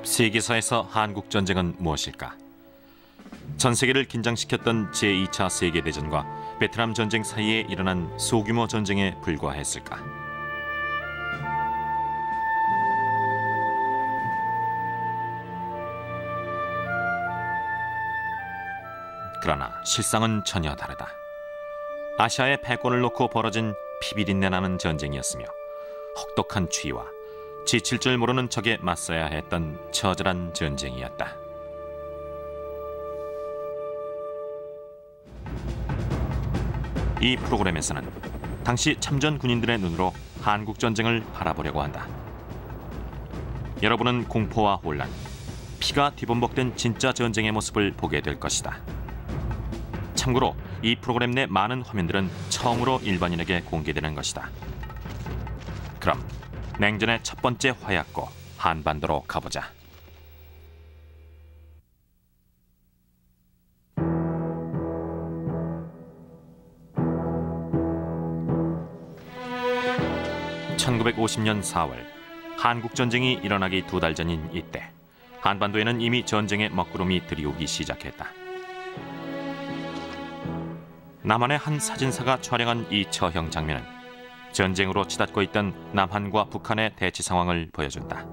세계사에서 한국전쟁은 무엇일까? 전 세계를 긴장시켰던 제2차 세계대전과 베트남 전쟁 사이에 일어난 소규모 전쟁에 불과했을까? 그러나 실상은 전혀 다르다. 아시아의 패권을 놓고 벌어진 피비린내 나는 전쟁이었으며 혹독한 추위와 지칠 줄 모르는 적에 맞서야 했던 처절한 전쟁이었다. 이 프로그램에서는 당시 참전 군인들의 눈으로 한국전쟁을 바라보려고 한다. 여러분은 공포와 혼란, 피가 뒤범벅된 진짜 전쟁의 모습을 보게 될 것이다. 참고로 이 프로그램 내 많은 화면들은 처음으로 일반인에게 공개되는 것이다. 그럼 냉전의 첫 번째 화약고 한반도로 가보자. (1950년 4월) 한국전쟁이 일어나기 2달 전인 이때 한반도에는 이미 전쟁의 먹구름이 들이오기 시작했다. 남한의 한 사진사가 촬영한 이 처형 장면은 전쟁으로 치닫고 있던 남한과 북한의 대치 상황을 보여준다.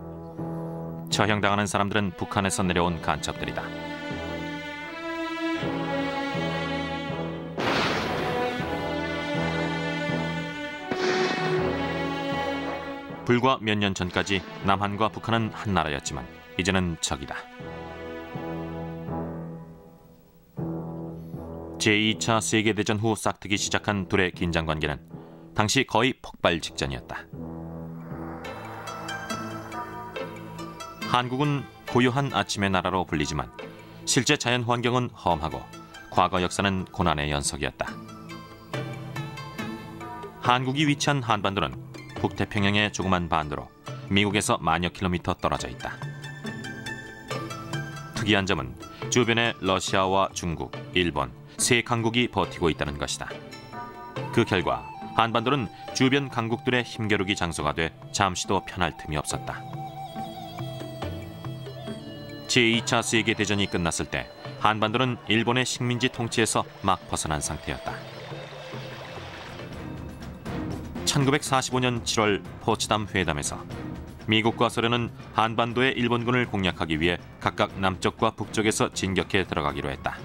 처형당하는 사람들은 북한에서 내려온 간첩들이다. 불과 몇 년 전까지 남한과 북한은 한 나라였지만 이제는 적이다. 제2차 세계대전 후 싹트기 시작한 둘의 긴장관계는 당시 거의 폭발 직전이었다. 한국은 고요한 아침의 나라로 불리지만 실제 자연환경은 험하고 과거 역사는 고난의 연속이었다. 한국이 위치한 한반도는 북태평양의 조그만 반도로 미국에서 만여 킬로미터 떨어져 있다. 특이한 점은 주변에 러시아와 중국, 일본, 세 강국이 버티고 있다는 것이다. 그 결과 한반도는 주변 강국들의 힘겨루기 장소가 돼 잠시도 편할 틈이 없었다. 제2차 세계대전이 끝났을 때 한반도는 일본의 식민지 통치에서 막 벗어난 상태였다. 1945년 7월 포츠담 회담에서 미국과 소련은 한반도의 일본군을 공략하기 위해 각각 남쪽과 북쪽에서 진격해 들어가기로 했다.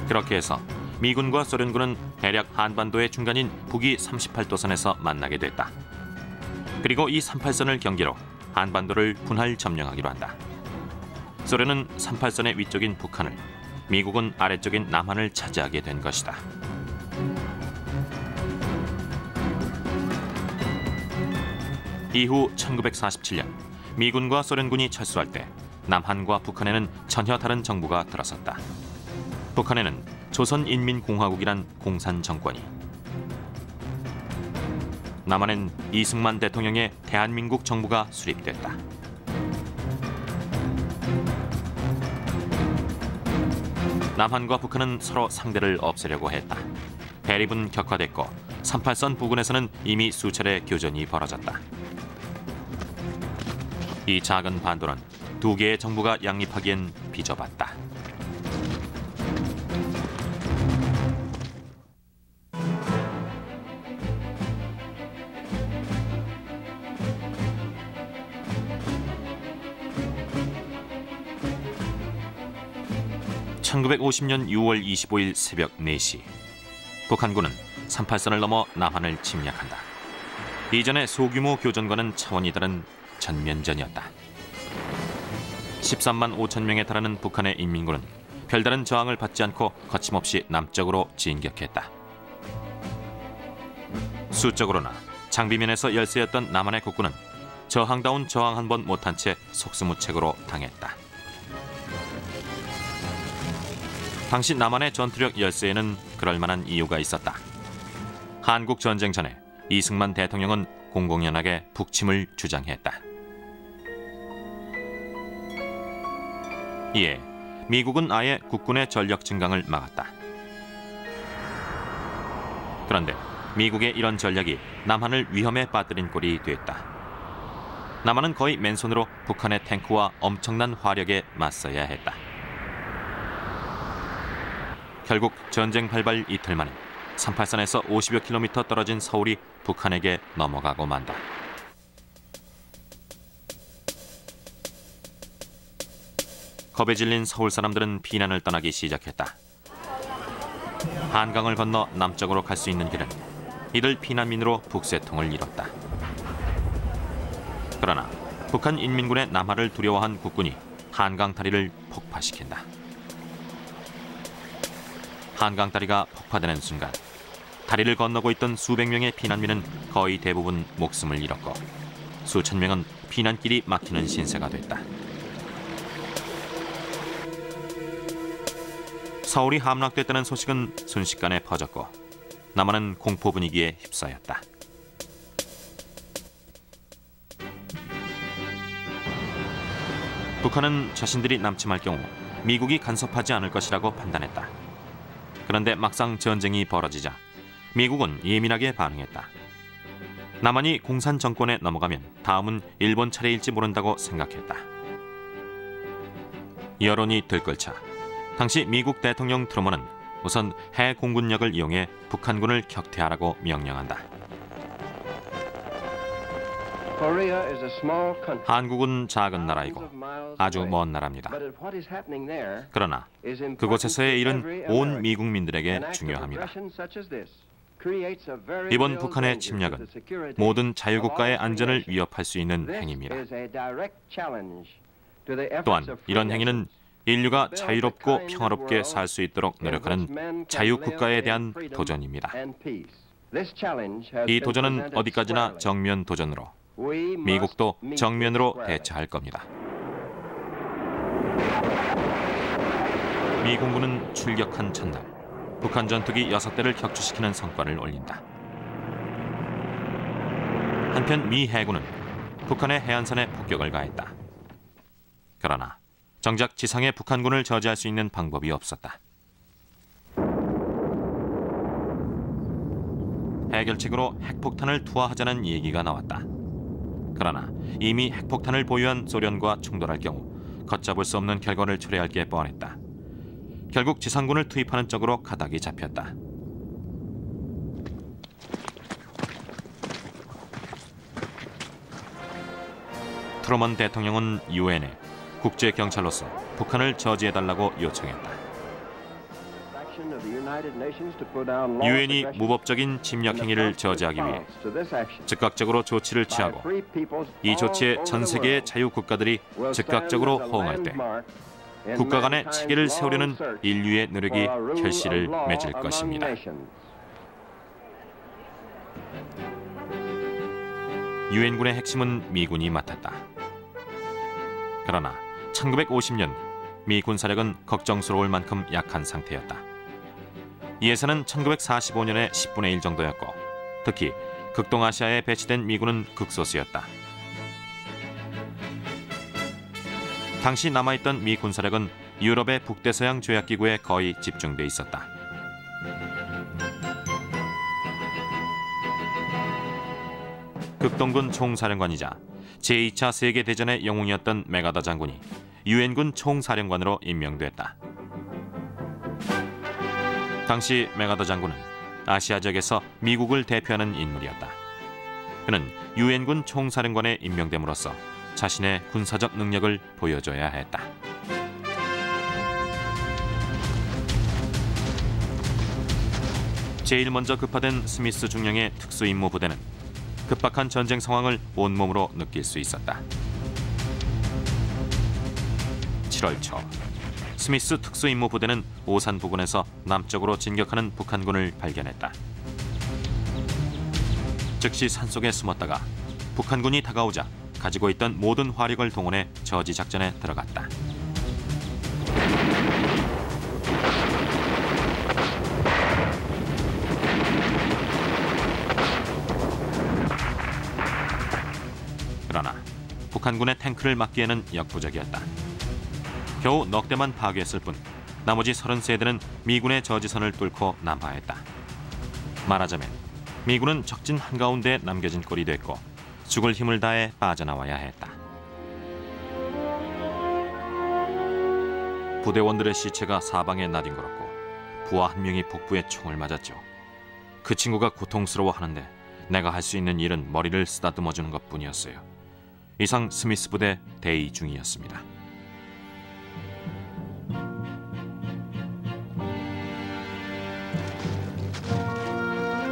그렇게 해서 미군과 소련군은 대략 한반도의 중간인 북위 38도선에서 만나게 됐다. 그리고 이 38선을 경계로 한반도를 분할 점령하기로 한다. 소련은 38선의 위쪽인 북한을, 미국은 아래쪽인 남한을 차지하게 된 것이다. 이후 1947년 미군과 소련군이 철수할 때 남한과 북한에는 전혀 다른 정부가 들어섰다. 북한에는 조선인민공화국이란 공산 정권이, 남한엔 이승만 대통령의 대한민국 정부가 수립됐다. 남한과 북한은 서로 상대를 없애려고 했다. 대립은 격화됐고 38선 부근에서는 이미 수차례 교전이 벌어졌다. 이 작은 반도는 두 개의 정부가 양립하기엔 비좁았다. (1950년 6월 25일) 새벽 4시 북한군은 38선을 넘어 남한을 침략한다. 이전의 소규모 교전과는 차원이 다른 전면전이었다. 13만 5천 명에 달하는 북한의 인민군은 별다른 저항을 받지 않고 거침없이 남쪽으로 진격했다. 수적으로나 장비면에서 열세였던 남한의 국군은 저항다운 저항 한 번 못한 채 속수무책으로 당했다. 당시 남한의 전투력 열세에는 그럴 만한 이유가 있었다. 한국 전쟁 전에 이승만 대통령은 공공연하게 북침을 주장했다. 이에 미국은 아예 국군의 전력 증강을 막았다. 그런데 미국의 이런 전략이 남한을 위험에 빠뜨린 꼴이 됐다. 남한은 거의 맨손으로 북한의 탱크와 엄청난 화력에 맞서야 했다. 결국 전쟁 발발 이틀 만에 38선에서 50여 킬로미터 떨어진 서울이 북한에게 넘어가고 만다. 겁에 질린 서울 사람들은 피난을 떠나기 시작했다. 한강을 건너 남쪽으로 갈 수 있는 길은 이들 피난민으로 북새통을 이뤘다. 그러나 북한 인민군의 남하를 두려워한 국군이 한강 다리를 폭파시킨다. 한강 다리가 폭파되는 순간 다리를 건너고 있던 수백 명의 피난민은 거의 대부분 목숨을 잃었고 수천 명은 피난길이 막히는 신세가 됐다. 서울이 함락됐다는 소식은 순식간에 퍼졌고 남한은 공포 분위기에 휩싸였다. 북한은 자신들이 남침할 경우 미국이 간섭하지 않을 것이라고 판단했다. 그런데 막상 전쟁이 벌어지자 미국은 예민하게 반응했다. 남한이 공산 정권에 넘어가면 다음은 일본 차례일지 모른다고 생각했다. 여론이 들끓자 당시 미국 대통령 트루먼은 우선 해 공군력을 이용해 북한군을 격퇴하라고 명령한다. 한국은 작은 나라이고 아주 먼 나라입니다. 그러나 그곳에서의 일은 온 미국민들에게 중요합니다. 이번 북한의 침략은 모든 자유국가의 안전을 위협할 수 있는 행위입니다. 또한 이런 행위는 인류가 자유롭고 평화롭게 살 수 있도록 노력하는 자유국가에 대한 도전입니다. 이 도전은 어디까지나 정면 도전으로 미국도 정면으로 대처할 겁니다. 미 공군은 출격한 첫날 북한 전투기 6대를 격추시키는 성과를 올린다. 한편 미 해군은 북한의 해안선에 폭격을 가했다. 그러나 정작 지상의 북한군을 저지할 수 있는 방법이 없었다. 해결책으로 핵폭탄을 투하하자는 얘기가 나왔다. 그러나 이미 핵폭탄을 보유한 소련과 충돌할 경우 걷잡을 수 없는 결과를 초래할 게 뻔했다. 결국 지상군을 투입하는 쪽으로 가닥이 잡혔다. 트루먼 대통령은 유엔에 국제경찰로서 북한을 저지해달라고 요청했다. 유엔이 무법적인 침략 행위를 저지하기 위해 즉각적으로 조치를 취하고 이 조치에 전 세계의 자유국가들이 즉각적으로 호응할 때 국가 간의 체계를 세우려는 인류의 노력이 결실을 맺을 것입니다. 유엔군의 핵심은 미군이 맡았다. 그러나 1950년 미 군사력은 걱정스러울 만큼 약한 상태였다. 이 예산은 1945년의 10분의 1 정도였고 특히 극동아시아에 배치된 미군은 극소수였다. 당시 남아있던 미 군사력은 유럽의 북대서양 조약기구에 거의 집중돼 있었다. 극동군 총사령관이자 제2차 세계대전의 영웅이었던 메가더 장군이 유엔군 총사령관으로 임명됐다. 당시 메가더 장군은 아시아 지역에서 미국을 대표하는 인물이었다. 그는 유엔군 총사령관에 임명됨으로써 자신의 군사적 능력을 보여줘야 했다. 제일 먼저 급파된 스미스 중령의 특수임무 부대는 급박한 전쟁 상황을 온몸으로 느낄 수 있었다. 7월 초 스미스 특수임무 부대는 오산 부근에서 남쪽으로 진격하는 북한군을 발견했다. 즉시 산속에 숨었다가 북한군이 다가오자 가지고 있던 모든 화력을 동원해 저지 작전에 들어갔다. 그러나 북한군의 탱크를 막기에는 역부족이었다. 겨우 넉 대만 파괴했을 뿐 나머지 33대는 미군의 저지선을 뚫고 남하했다. 말하자면 미군은 적진 한가운데에 남겨진 꼴이 됐고 죽을 힘을 다해 빠져나와야 했다. 부대원들의 시체가 사방에 나뒹굴었고 부하 한 명이 복부에 총을 맞았죠. 그 친구가 고통스러워하는데 내가 할 수 있는 일은 머리를 쓰다듬어주는 것뿐이었어요. 이상 스미스 부대 대위 중이었습니다.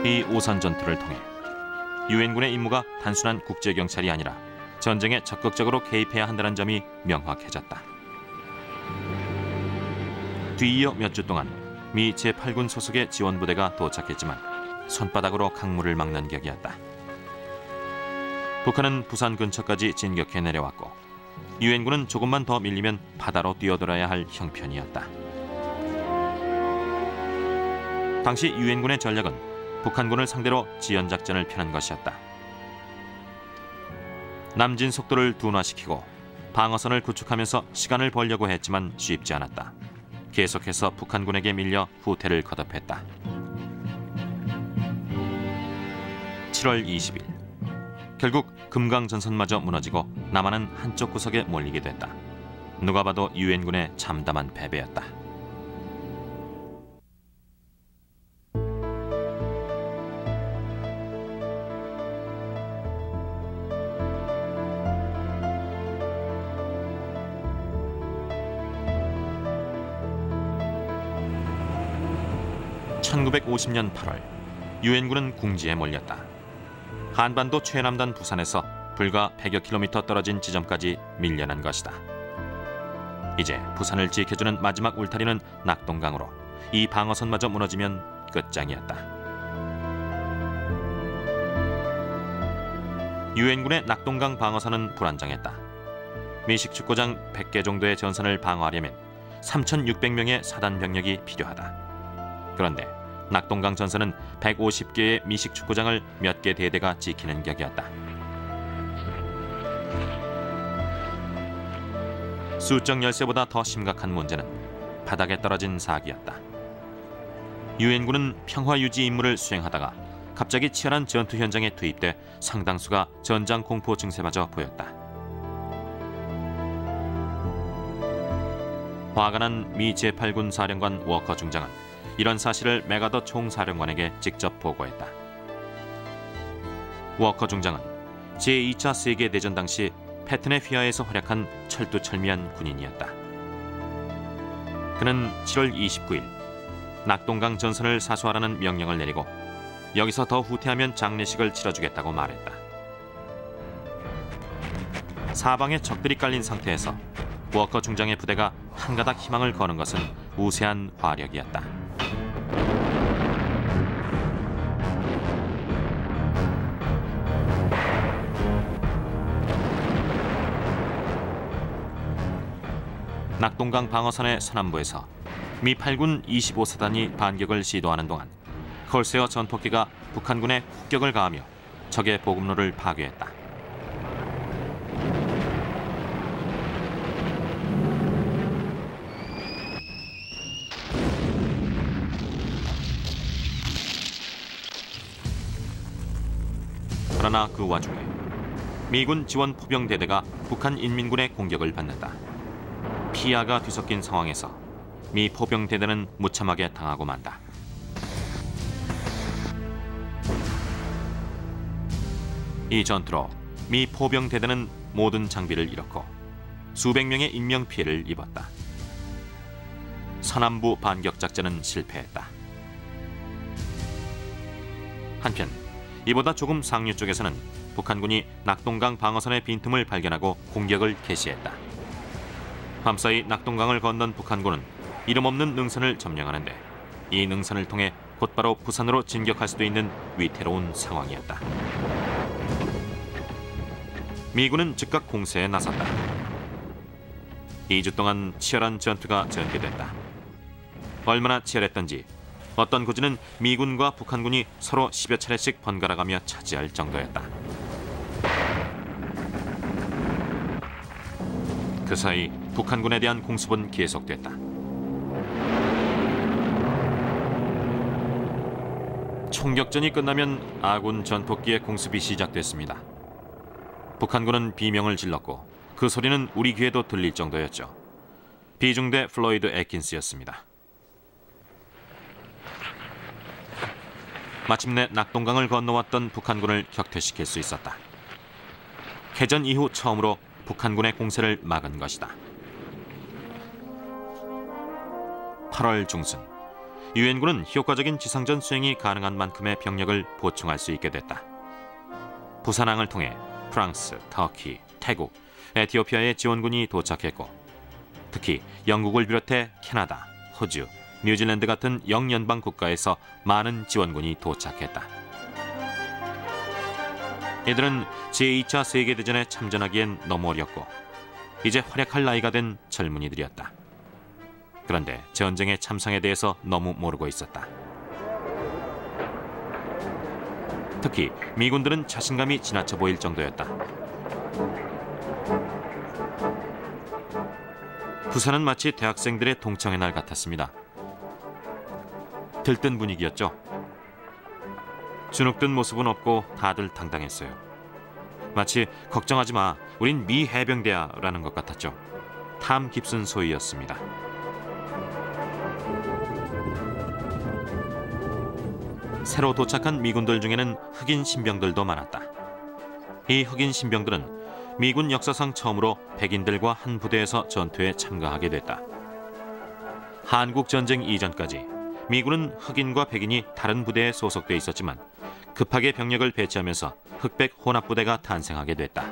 이 오산 전투를 통해 유엔군의 임무가 단순한 국제경찰이 아니라 전쟁에 적극적으로 개입해야 한다는 점이 명확해졌다. 뒤이어 몇 주 동안 미 제8군 소속의 지원부대가 도착했지만 손바닥으로 강물을 막는 격이었다. 북한은 부산 근처까지 진격해 내려왔고 유엔군은 조금만 더 밀리면 바다로 뛰어들어야 할 형편이었다. 당시 유엔군의 전략은 북한군을 상대로 지연작전을 펴는 것이었다. 남진 속도를 둔화시키고 방어선을 구축하면서 시간을 벌려고 했지만 쉽지 않았다. 계속해서 북한군에게 밀려 후퇴를 거듭했다. 7월 20일 결국 금강전선마저 무너지고 남한은 한쪽 구석에 몰리게 됐다. 누가 봐도 유엔군의 참담한 패배였다. (1950년 8월) 유엔군은 궁지에 몰렸다. 한반도 최남단 부산에서 불과 100여 킬로미터 떨어진 지점까지 밀려난 것이다. 이제 부산을 지켜주는 마지막 울타리는 낙동강으로 이 방어선마저 무너지면 끝장이었다. 유엔군의 낙동강 방어선은 불안정했다. 미식 축구장 100개 정도의 전선을 방어하려면 3,600명의 사단 병력이 필요하다. 그런데 낙동강 전선은 150개의 미식 축구장을 몇 개 대대가 지키는 격이었다. 수적 열세보다 더 심각한 문제는 바닥에 떨어진 사기였다. 유엔군은 평화 유지 임무를 수행하다가 갑자기 치열한 전투 현장에 투입돼 상당수가 전장 공포 증세마저 보였다. 화가 난 미 제8군 사령관 워커 중장은 이런 사실을 메가더 총사령관에게 직접 보고했다. 워커 중장은 제2차 세계대전 당시 패튼의 휘하에서 활약한 철두철미한 군인이었다. 그는 7월 29일 낙동강 전선을 사수하라는 명령을 내리고 여기서 더 후퇴하면 장례식을 치러주겠다고 말했다. 사방에 적들이 깔린 상태에서 워커 중장의 부대가 한 가닥 희망을 거는 것은 우세한 화력이었다. 낙동강 방어선의 서남부에서 미 8군 25사단이 반격을 시도하는 동안 콜세어 전폭기가 북한군의 폭격을 가하며 적의 보급로를 파괴했다. 그러나 그 와중에 미군 지원 포병대대가 북한 인민군의 공격을 받는다. 피아가 뒤섞인 상황에서 미 포병대대는 무참하게 당하고 만다. 이 전투로 미 포병대대는 모든 장비를 잃었고 수백 명의 인명피해를 입었다. 서남부 반격작전은 실패했다. 한편 이보다 조금 상류 쪽에서는 북한군이 낙동강 방어선의 빈틈을 발견하고 공격을 개시했다. 밤사이 낙동강을 건넌 북한군은 이름 없는 능선을 점령하는데 이 능선을 통해 곧바로 부산으로 진격할 수도 있는 위태로운 상황이었다. 미군은 즉각 공세에 나섰다. 2주 동안 치열한 전투가 전개됐다. 얼마나 치열했던지 어떤 구지는 미군과 북한군이 서로 10여 차례씩 번갈아가며 차지할 정도였다. 그 사이 북한군에 대한 공습은 계속됐다. 총격전이 끝나면 아군 전폭기의 공습이 시작됐습니다. 북한군은 비명을 질렀고 그 소리는 우리 귀에도 들릴 정도였죠. 비중대 플로이드 애킨스였습니다. 마침내 낙동강을 건너왔던 북한군을 격퇴시킬 수 있었다. 개전 이후 처음으로 북한군의 공세를 막은 것이다. 8월 중순, 유엔군은 효과적인 지상전 수행이 가능한 만큼의 병력을 보충할 수 있게 됐다. 부산항을 통해 프랑스, 터키, 태국, 에티오피아의 지원군이 도착했고, 특히 영국을 비롯해 캐나다, 호주, 뉴질랜드 같은 영연방 국가에서 많은 지원군이 도착했다. 이들은 제2차 세계대전에 참전하기엔 너무 어렸고 이제 활약할 나이가 된 젊은이들이었다. 그런데 전쟁의 참상에 대해서 너무 모르고 있었다. 특히 미군들은 자신감이 지나쳐 보일 정도였다. 부산은 마치 대학생들의 동창회 날 같았습니다. 들뜬 분위기였죠. 주눅든 모습은 없고 다들 당당했어요. 마치 걱정하지 마, 우린 미 해병대야 라는 것 같았죠. 탐 깊은 소위였습니다. 새로 도착한 미군들 중에는 흑인 신병들도 많았다. 이 흑인 신병들은 미군 역사상 처음으로 백인들과 한 부대에서 전투에 참가하게 됐다. 한국전쟁 이전까지 미군은 흑인과 백인이 다른 부대에 소속돼 있었지만 급하게 병력을 배치하면서 흑백 혼합부대가 탄생하게 됐다.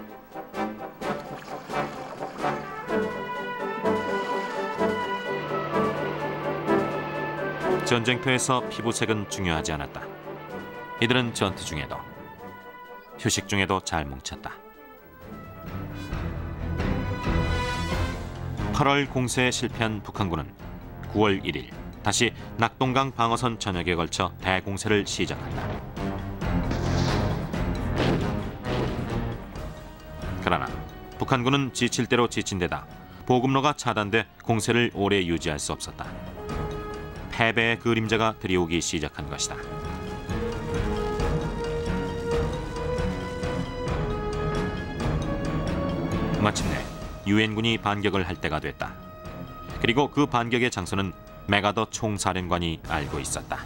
전쟁터에서 피부색은 중요하지 않았다. 이들은 전투 중에도, 휴식 중에도 잘 뭉쳤다. 8월 공세에 실패한 북한군은 9월 1일 다시 낙동강 방어선 전역에 걸쳐 대공세를 시작한다. 그러나 북한군은 지칠 대로 지친 데다 보급로가 차단돼 공세를 오래 유지할 수 없었다. 패배의 그림자가 들이오기 시작한 것이다. 마침내 유엔군이 반격을 할 때가 됐다. 그리고 그 반격의 장소는 메가더 총사령관이 알고 있었다.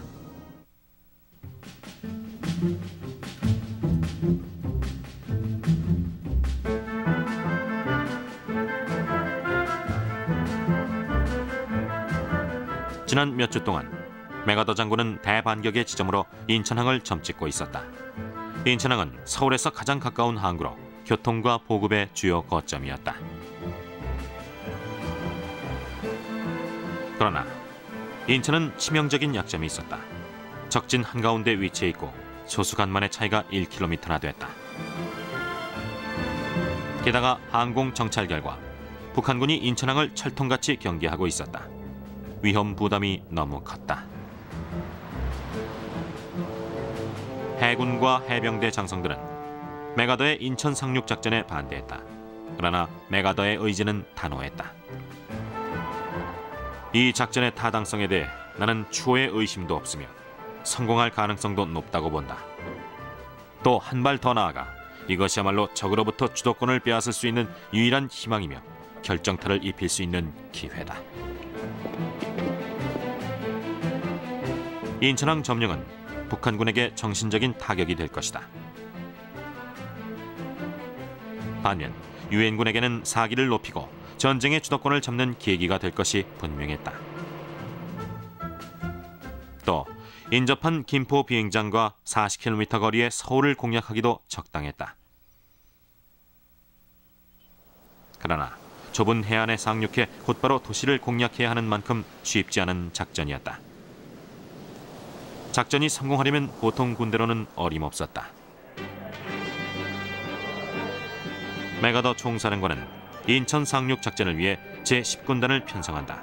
지난 몇 주 동안 메가더 장군은 대반격의 지점으로 인천항을 점찍고 있었다. 인천항은 서울에서 가장 가까운 항구로 교통과 보급의 주요 거점이었다. 그러나 인천은 치명적인 약점이 있었다. 적진 한가운데 위치해 있고 조수간만의 차이가 1km나 됐다. 게다가 항공 정찰 결과 북한군이 인천항을 철통같이 경계하고 있었다. 위험 부담이 너무 컸다. 해군과 해병대 장성들은 메가더의 인천 상륙 작전에 반대했다. 그러나 메가더의 의지는 단호했다. 이 작전의 타당성에 대해 나는 추호의 의심도 없으며 성공할 가능성도 높다고 본다. 또 한 발 더 나아가 이것이야말로 적으로부터 주도권을 빼앗을 수 있는 유일한 희망이며 결정타를 입힐 수 있는 기회다. 인천항 점령은 북한군에게 정신적인 타격이 될 것이다. 반면 유엔군에게는 사기를 높이고 전쟁의 주도권을 잡는 계기가 될 것이 분명했다. 또 인접한 김포 비행장과 40km 거리의 서울을 공략하기도 적당했다. 그러나 좁은 해안에 상륙해 곧바로 도시를 공략해야 하는 만큼 쉽지 않은 작전이었다. 작전이 성공하려면 보통 군대로는 어림없었다. 메가더 총사령관은 인천 상륙 작전을 위해 제10군단을 편성한다.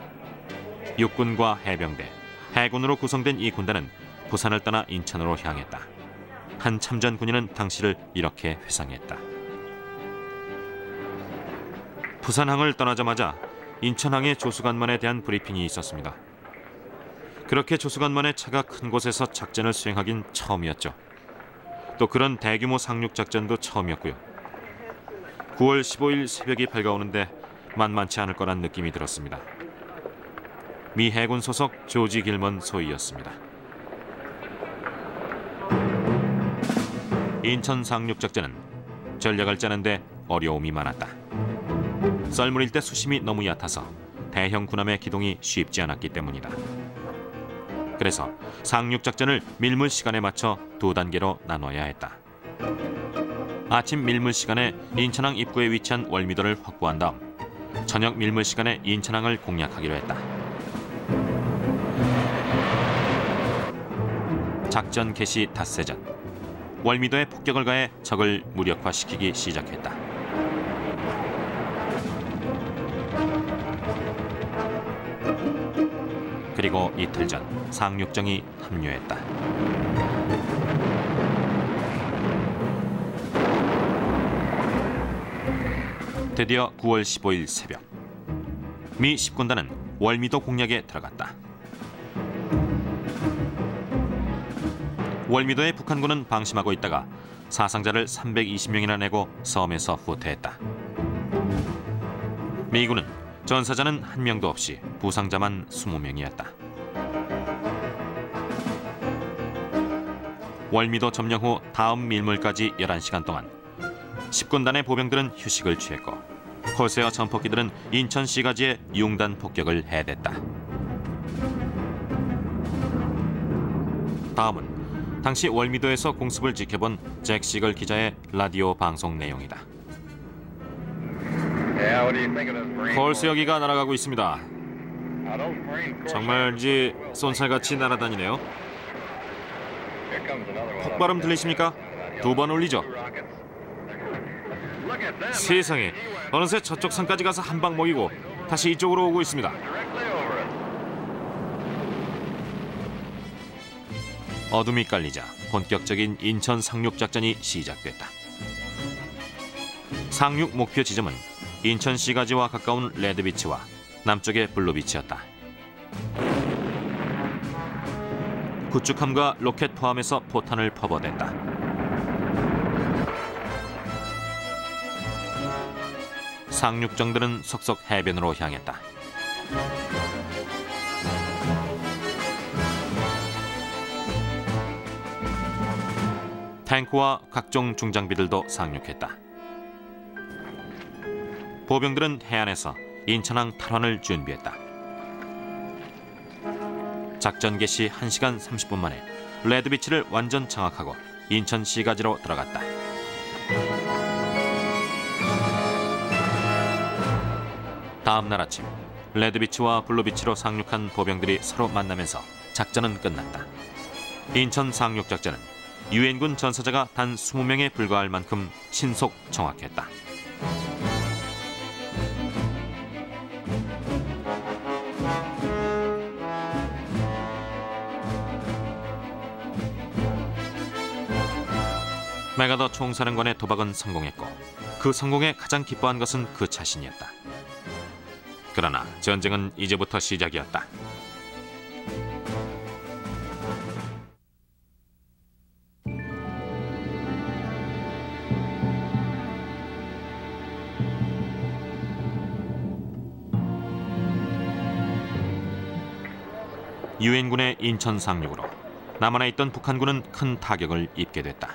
육군과 해병대, 해군으로 구성된 이 군단은 부산을 떠나 인천으로 향했다. 한 참전 군인은 당시를 이렇게 회상했다. 부산항을 떠나자마자 인천항의 조수간만에 대한 브리핑이 있었습니다. 그렇게 조수간만의 차가 큰 곳에서 작전을 수행하긴 처음이었죠. 또 그런 대규모 상륙 작전도 처음이었고요. 9월 15일 새벽이 밝아오는데 만만치 않을 거란 느낌이 들었습니다. 미 해군 소속 조지 길먼 소위였습니다. 인천 상륙작전은 전략을 짜는데 어려움이 많았다. 썰물일 때 수심이 너무 얕아서 대형 군함의 기동이 쉽지 않았기 때문이다. 그래서 상륙작전을 밀물 시간에 맞춰 두 단계로 나눠야 했다. 아침 밀물 시간에 인천항 입구에 위치한 월미도를 확보한 다음 저녁 밀물 시간에 인천항을 공략하기로 했다. 작전 개시 닷새 전 월미도에 폭격을 가해 적을 무력화시키기 시작했다. 그리고 이틀 전 상륙정이 합류했다. 드디어 9월 15일 새벽 미 10군단은 월미도 공략에 들어갔다. 월미도의 북한군은 방심하고 있다가 사상자를 320명이나 내고 섬에서 후퇴했다. 미군은 전사자는 한 명도 없이 부상자만 20명이었다. 월미도 점령 후 다음 밀물까지 11시간 동안 10군단의 보병들은 휴식을 취했고 콜세어 전폭기들은 인천 시가지에 융단 폭격을 해댔다. 다음은 당시 월미도에서 공습을 지켜본 잭 시걸 기자의 라디오 방송 내용이다. 콜세어기가 날아가고 있습니다. 정말인지 쏜살같이 날아다니네요. 폭발음 들리십니까? 2번 올리죠. 세상에, 어느새 저쪽 산까지 가서 한 방 먹이고 다시 이쪽으로 오고 있습니다. 어둠이 깔리자 본격적인 인천 상륙작전이 시작됐다. 상륙 목표 지점은 인천 시가지와 가까운 레드비치와 남쪽의 블루비치였다. 구축함과 로켓 포함해서 포탄을 퍼부어댔다. 상륙정들은 속속 해변으로 향했다. 탱크와 각종 중장비들도 상륙했다. 보병들은 해안에서 인천항 탈환을 준비했다. 작전 개시 1시간 30분 만에 레드비치를 완전 장악하고 인천 시가지로 들어갔다. 다음 날 아침 레드비치와 블루비치로 상륙한 보병들이 서로 만나면서 작전은 끝났다. 인천 상륙작전은 유엔군 전사자가 단 20명에 불과할 만큼 신속 정확했다. 메가더 총사령관의 도박은 성공했고 그 성공에 가장 기뻐한 것은 그 자신이었다. 그러나 전쟁은 이제부터 시작이었다. 유엔군의 인천 상륙으로 남한에 있던 북한군은 큰 타격을 입게 됐다.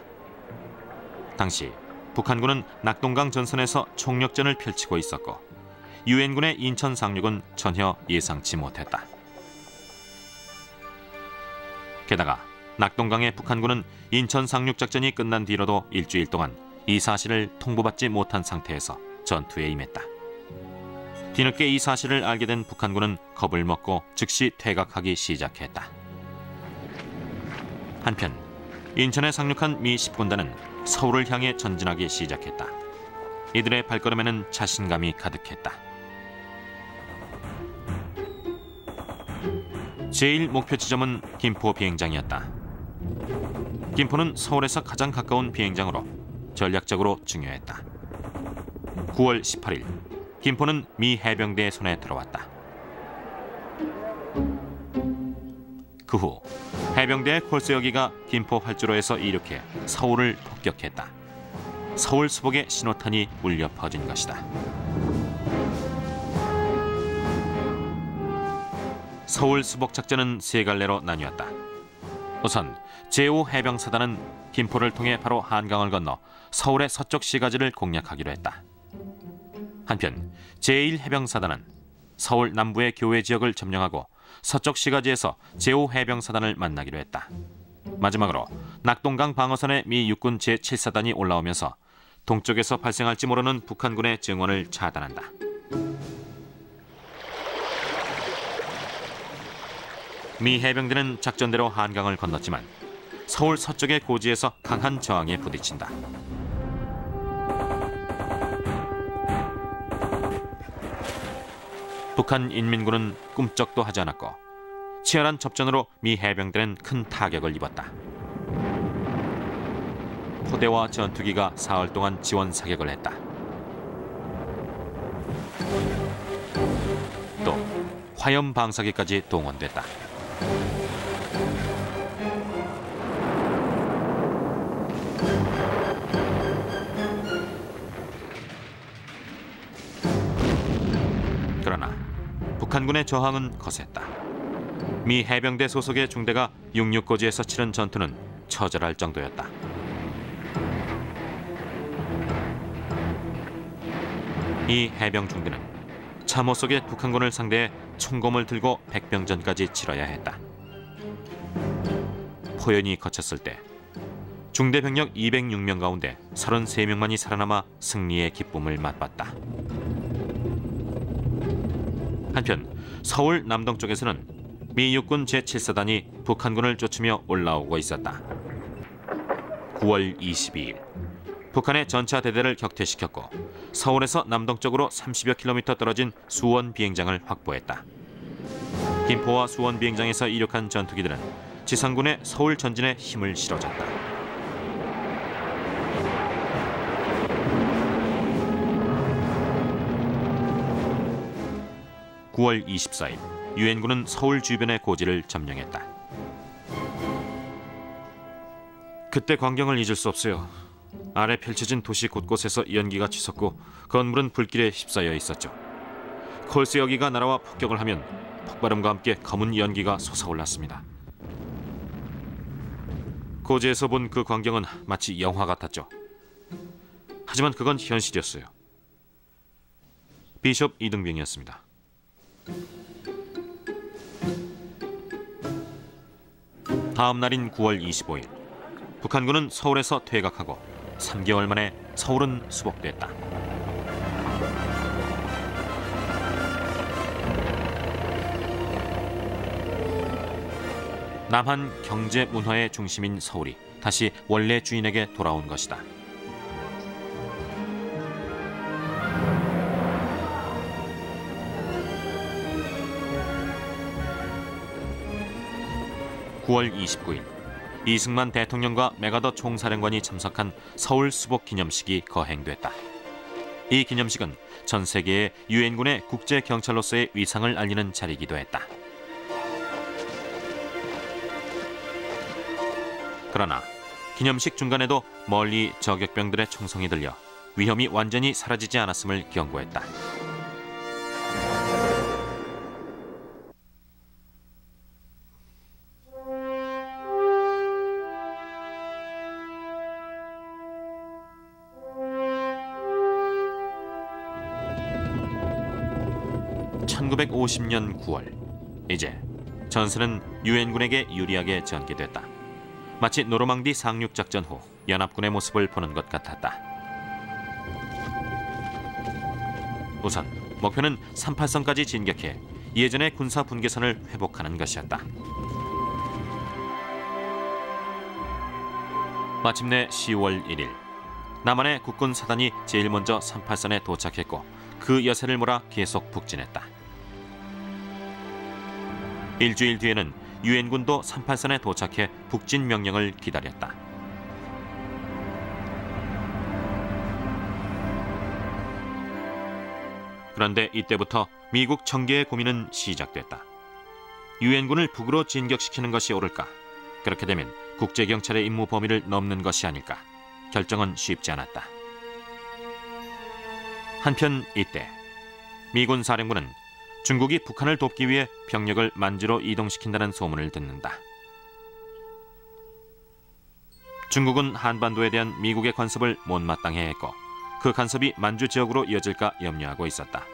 당시 북한군은 낙동강 전선에서 총력전을 펼치고 있었고 유엔군의 인천 상륙은 전혀 예상치 못했다. 게다가 낙동강의 북한군은 인천 상륙 작전이 끝난 뒤로도 일주일 동안 이 사실을 통보받지 못한 상태에서 전투에 임했다. 뒤늦게 이 사실을 알게 된 북한군은 겁을 먹고 즉시 퇴각하기 시작했다. 한편 인천에 상륙한 미 10군단은 서울을 향해 전진하기 시작했다. 이들의 발걸음에는 자신감이 가득했다. 제1 목표 지점은 김포 비행장이었다. 김포는 서울에서 가장 가까운 비행장으로 전략적으로 중요했다. 9월 18일 김포는 미 해병대의 손에 들어왔다. 그 후 해병대의 콜세어기가 김포 활주로에서 이륙해 서울을 폭격했다. 서울 수복에 신호탄이 울려 퍼진 것이다. 서울 수복 작전은 세 갈래로 나뉘었다. 우선 제5해병사단은 김포를 통해 바로 한강을 건너 서울의 서쪽 시가지를 공략하기로 했다. 한편 제1해병사단은 서울 남부의 교외 지역을 점령하고 서쪽 시가지에서 제5해병사단을 만나기로 했다. 마지막으로 낙동강 방어선에 미 육군 제7사단이 올라오면서 동쪽에서 발생할지 모르는 북한군의 증원을 차단한다. 미 해병대는 작전대로 한강을 건넜지만 서울 서쪽의 고지에서 강한 저항에 부딪힌다. 북한 인민군은 꿈쩍도 하지 않았고 치열한 접전으로 미 해병대는 큰 타격을 입었다. 포대와 전투기가 사흘 동안 지원 사격을 했다. 또 화염 방사기까지 동원됐다. 그러나 북한군의 저항은 거셌다. 미 해병대 소속의 중대가 66고지에서 치른 전투는 처절할 정도였다. 이 해병 중대는 참호 속의 북한군을 상대해 총검을 들고 백병전까지 치러야 했다. 포연이 거쳤을 때 중대 병력 206명 가운데 33명만이 살아남아 승리의 기쁨을 맛봤다. 한편 서울 남동쪽에서는 미 육군 제7사단이 북한군을 쫓으며 올라오고 있었다. 9월 22일 북한의 전차 대대를 격퇴시켰고 서울에서 남동쪽으로 30여 킬로미터 떨어진 수원 비행장을 확보했다. 김포와 수원 비행장에서 이륙한 전투기들은 지상군의 서울 전진에 힘을 실어줬다. (9월 24일) 유엔군은 서울 주변의 고지를 점령했다. 그때 광경을 잊을 수 없어요. 아래 펼쳐진 도시 곳곳에서 연기가 치솟고 건물은 불길에 휩싸여 있었죠. 콜스 여기가 날아와 폭격을 하면 폭발음과 함께 검은 연기가 솟아올랐습니다. 고지에서 본 그 광경은 마치 영화 같았죠. 하지만 그건 현실이었어요. 비숍 이등병이었습니다. 다음 날인 9월 25일 북한군은 서울에서 퇴각하고 3개월 만에 서울은 수복됐다. 남한 경제 문화의 중심인 서울이 다시 원래 주인에게 돌아온 것이다. (9월 29일) 이승만 대통령과 메가더 총사령관이 참석한 서울 수복 기념식이 거행됐다. 이 기념식은 전 세계의 유엔군의 국제 경찰로서의 위상을 알리는 자리이기도 했다. 그러나 기념식 중간에도 멀리 저격병들의 총성이 들려 위험이 완전히 사라지지 않았음을 경고했다. (1950년 9월) 이제 전선은 유엔군에게 유리하게 전개됐다. 마치 노르망디 상륙 작전 후 연합군의 모습을 보는 것 같았다. 우선 목표는 38선까지 진격해 예전의 군사 분계선을 회복하는 것이었다. 마침내 10월 1일 남한의 국군 사단이 제일 먼저 38선에 도착했고 그 여세를 몰아 계속 북진했다. 일주일 뒤에는 유엔군도 38선에 도착해 북진 명령을 기다렸다. 그런데 이때부터 미국 정계의 고민은 시작됐다. 유엔군을 북으로 진격시키는 것이 옳을까? 그렇게 되면 국제경찰의 임무 범위를 넘는 것이 아닐까? 결정은 쉽지 않았다. 한편 이때 미군 사령부는 중국이 북한을 돕기 위해 병력을 만주로 이동시킨다는 소문을 듣는다. 중국은 한반도에 대한 미국의 간섭을 못마땅해 했고 그 간섭이 만주 지역으로 이어질까 염려하고 있었다.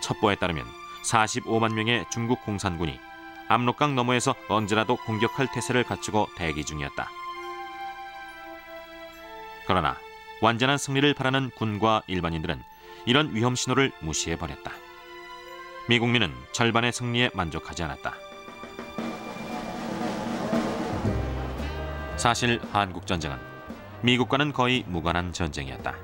첩보에 따르면 45만 명의 중국 공산군이 압록강 너머에서 언제라도 공격할 태세를 갖추고 대기 중이었다. 그러나 완전한 승리를 바라는 군과 일반인들은 이런 위험 신호를 무시해버렸다. 미국민은 절반의 승리에 만족하지 않았다. 사실 한국전쟁은 미국과는 거의 무관한 전쟁이었다.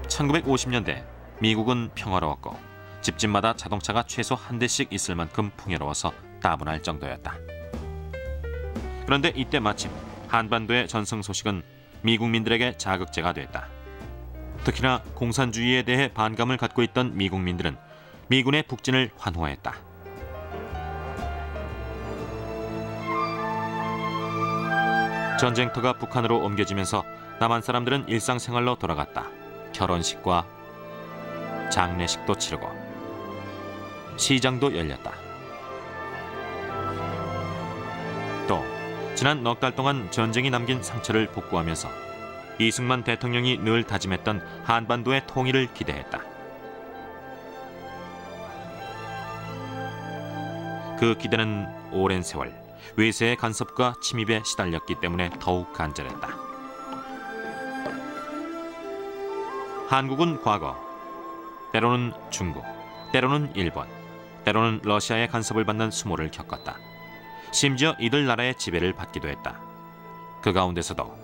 1950년대 미국은 평화로웠고 집집마다 자동차가 최소 한 대씩 있을 만큼 풍요로워서 따분할 정도였다. 그런데 이때 마침 한반도의 전승 소식은 미국민들에게 자극제가 됐다. 특히나 공산주의에 대해 반감을 갖고 있던 미국민들은 미군의 북진을 환호했다. 전쟁터가 북한으로 옮겨지면서 남한 사람들은 일상생활로 돌아갔다. 결혼식과 장례식도 치르고 시장도 열렸다. 또 지난 넉 달 동안 전쟁이 남긴 상처를 복구하면서 이승만 대통령이 늘 다짐했던 한반도의 통일을 기대했다. 그 기대는 오랜 세월 외세의 간섭과 침입에 시달렸기 때문에 더욱 간절했다. 한국은 과거 때로는 중국, 때로는 일본, 때로는 러시아의 간섭을 받는 수모를 겪었다. 심지어 이들 나라의 지배를 받기도 했다. 그 가운데서도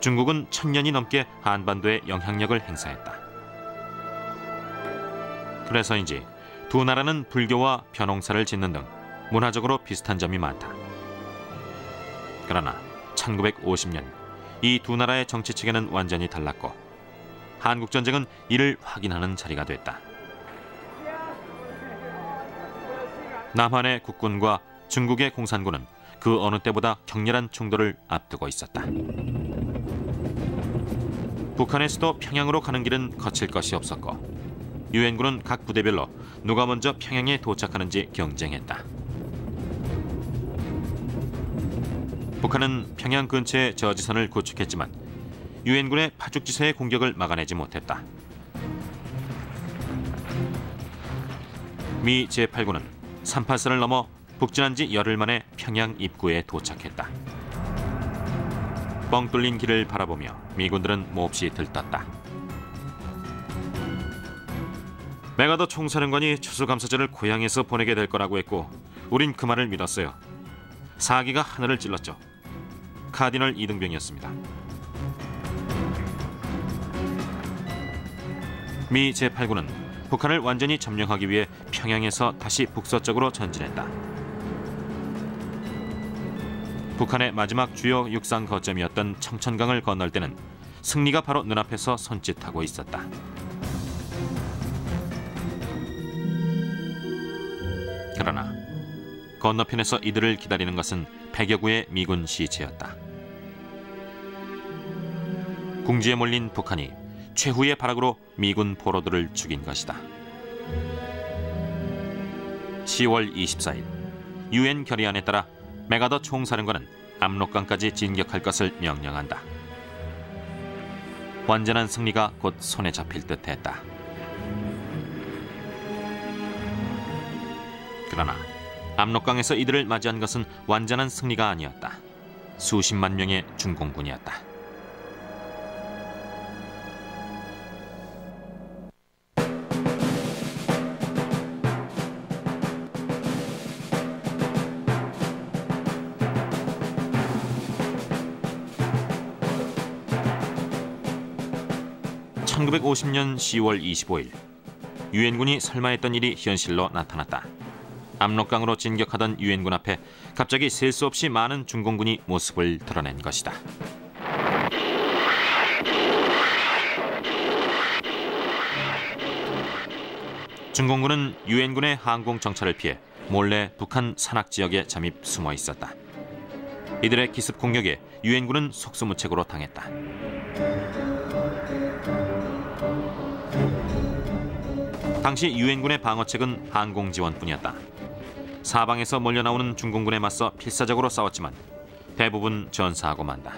중국은 1000년이 넘게 한반도에 영향력을 행사했다. 그래서인지 두 나라는 불교와 벼농사를 짓는 등 문화적으로 비슷한 점이 많다. 그러나 1950년 이 두 나라의 정치 체계는 완전히 달랐고 한국전쟁은 이를 확인하는 자리가 됐다. 남한의 국군과 중국의 공산군은 그 어느 때보다 격렬한 충돌을 앞두고 있었다. 북한의 수도 평양으로 가는 길은 거칠 것이 없었고 유엔군은 각 부대별로 누가 먼저 평양에 도착하는지 경쟁했다. 북한은 평양 근처에 저지선을 구축했지만 유엔군의 파죽지세의 공격을 막아내지 못했다. 미 제8군은 38선을 넘어 북진한 지 열흘 만에 평양 입구에 도착했다. 뻥 뚫린 길을 바라보며 미군들은 몹시 들떴다. 메가더 총사령관이 추수감사절을 고향에서 보내게 될 거라고 했고 우린 그 말을 믿었어요. 사기가 하늘을 찔렀죠. 카디널 이등병이었습니다. 미 제8군은 북한을 완전히 점령하기 위해 평양에서 다시 북서쪽으로 전진했다. 북한의 마지막 주요 육상 거점이었던 청천강을 건널 때는 승리가 바로 눈앞에서 손짓하고 있었다. 그러나 건너편에서 이들을 기다리는 것은 100여 구의 미군 시체였다. 궁지에 몰린 북한이 최후의 발악으로 미군 포로들을 죽인 것이다. 10월 24일 유엔 결의안에 따라 메가더 총사령관은 압록강까지 진격할 것을 명령한다. 완전한 승리가 곧 손에 잡힐 듯했다. 그러나 압록강에서 이들을 맞이한 것은 완전한 승리가 아니었다. 수십만 명의 중공군이었다. (1950년 10월 25일) 유엔군이 설마했던 일이 현실로 나타났다. 압록강으로 진격하던 유엔군 앞에 갑자기 셀 수 없이 많은 중공군이 모습을 드러낸 것이다. 중공군은 유엔군의 항공 정찰을 피해 몰래 북한 산악 지역에 잠입 숨어 있었다. 이들의 기습 공격에 유엔군은 속수무책으로 당했다. 당시 유엔군의 방어책은 항공 지원뿐이었다. 사방에서 몰려나오는 중공군에 맞서 필사적으로 싸웠지만 대부분 전사하고 만다.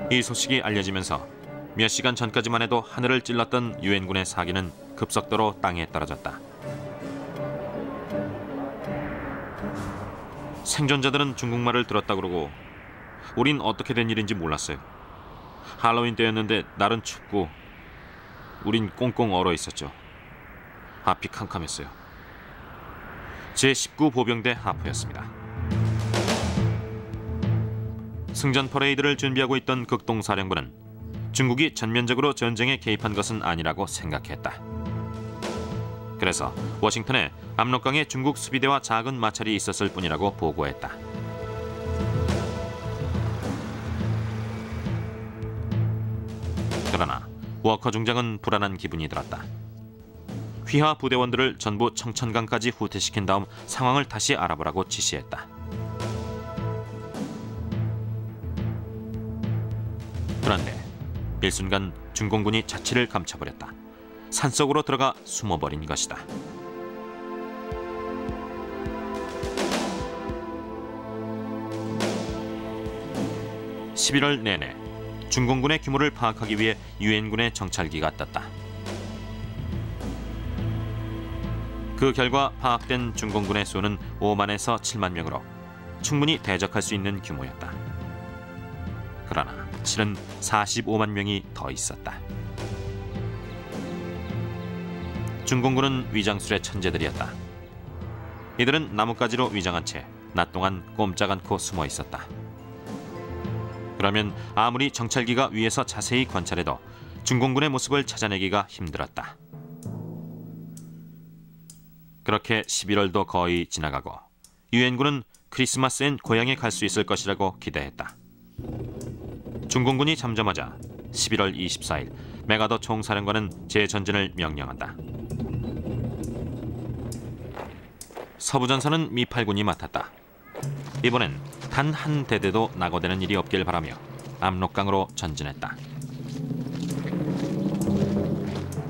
이 소식이 알려지면서 몇 시간 전까지만 해도 하늘을 찔렀던 유엔군의 사기는 급속도로 땅에 떨어졌다. 생존자들은 중국말을 들었다 그러고 우린 어떻게 된 일인지 몰랐어요. 할로윈 때였는데 날은 춥고 우린 꽁꽁 얼어 있었죠. 앞이 캄캄했어요. 제19 보병대 하포였습니다. 승전 퍼레이드를 준비하고 있던 극동사령부는 중국이 전면적으로 전쟁에 개입한 것은 아니라고 생각했다. 그래서 워싱턴에 압록강에 중국 수비대와 작은 마찰이 있었을 뿐이라고 보고했다. 그러나 워커 중장은 불안한 기분이 들었다. 휘하 부대원들을 전부 청천강까지 후퇴시킨 다음 상황을 다시 알아보라고 지시했다. 그런데 일순간 중공군이 자취를 감춰버렸다. 산속으로 들어가 숨어버린 것이다. (11월) 내내 중공군의 규모를 파악하기 위해 유엔군의 정찰기가 떴다. 그 결과 파악된 중공군의 수는 5만에서 7만 명으로 충분히 대적할 수 있는 규모였다. 그러나 실은 45만 명이 더 있었다. 중공군은 위장술의 천재들이었다. 이들은 나뭇가지로 위장한 채 낮 동안 꼼짝 않고 숨어 있었다. 그러면 아무리 정찰기가 위에서 자세히 관찰해도 중공군의 모습을 찾아내기가 힘들었다. 그렇게 11월도 거의 지나가고 유엔군은 크리스마스엔 고향에 갈 수 있을 것이라고 기대했다. 중공군이 잠잠하자 11월 24일 메가더 총사령관은 재전진을 명령한다. 서부전선은 미8군이 맡았다. 이번엔 단 한 대대도 낙오되는 일이 없길 바라며 압록강으로 전진했다.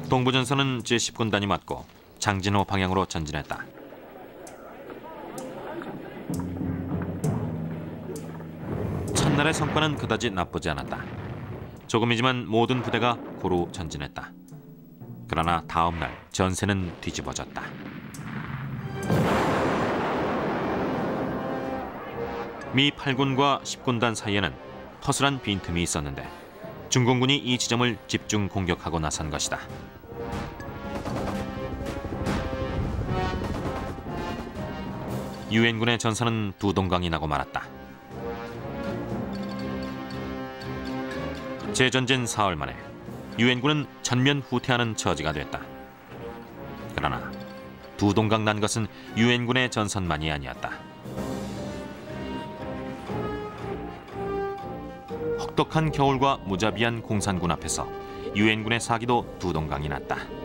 동부전선은 제10군단이 맡고 장진호 방향으로 전진했다. 첫날의 성과는 그다지 나쁘지 않았다. 조금이지만 모든 부대가 고루 전진했다. 그러나 다음 날 전세는 뒤집어졌다. 미 8군과 10군단 사이에는 허술한 빈틈이 있었는데 중공군이 이 지점을 집중 공격하고 나선 것이다. 유엔군의 전선은 두 동강이 나고 말았다. 재전진 사흘 만에 유엔군은 전면 후퇴하는 처지가 됐다. 그러나 두 동강 난 것은 유엔군의 전선만이 아니었다. 혹독한 겨울과 무자비한 공산군 앞에서 유엔군의 사기도 두 동강이 났다.